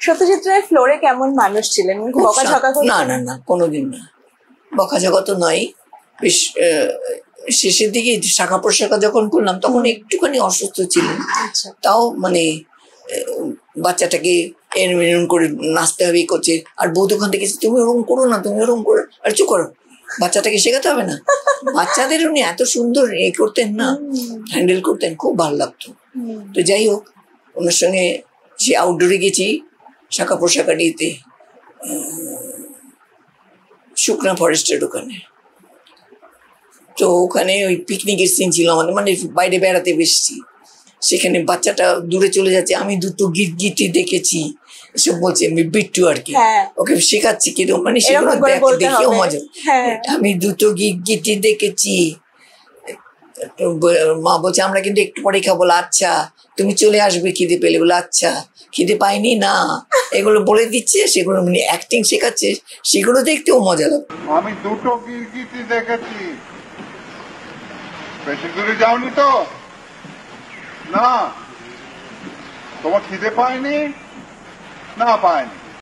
সত্যজিৎ রায় ফ্লোরে কেমন মানুষ ছিলেন? বকাঝকা করতেন? না না না, কোনোদিন না, বকাঝকা তো নয়। বেশ শেষের দিকে শাখা প্রশাখা যখন করলাম তখন একটুখানি অসুস্থ ছিলেন, তাও মানে বাচ্চাটাকে এরম করে নাচতে হবে করছে, আর বউ দোকান থেকে তুমি ওরকম করো না, তুমি ওরকম করো, আর চুপ করো, বাচ্চাটাকে শেখাতে হবে না। বাচ্চাদের উনি এত সুন্দর করতেন না, হ্যান্ডেল করতেন, খুব ভালো লাগতো। তো যাই হোক, ওনার সঙ্গে সে আউটডোরে গেছি শাখা প্রশাখা নিতে, শুকনা ফরেস্টের ওখানে। তো ওখানে ওই পিকনিকের সিন ছিল আমাদের, মানে বাইরে বেড়াতে বেশছি, সেখানে বাচ্চাটা দূরে চলে যাচ্ছে, আমি দুটো গিটি দেখেছি, এসব বলছে, আমি বিট্টু আর কি, ওকে শেখাচ্ছি কিরকম, মানে সেগুলো দেখেও মজা। আমি দুটো গিটি দেখেছি, মা বলছে আমরা কিন্তু একটু পরে খাবো, আচ্ছা তুমি চলে আসবে খিদে পেলে, বলে আচ্ছা, খিদে পাইনি না, এগুলো বলে দিচ্ছে, সেগুলো মানে অ্যাক্টিং শেখাচ্ছে, সেগুলো দেখতেও মজা লাগতো। আমি দুটো গিরগিটি দেখেছি, বেশি দূরে যাওনি তো না? তোমার খিদে পায়নি? না পায়নি।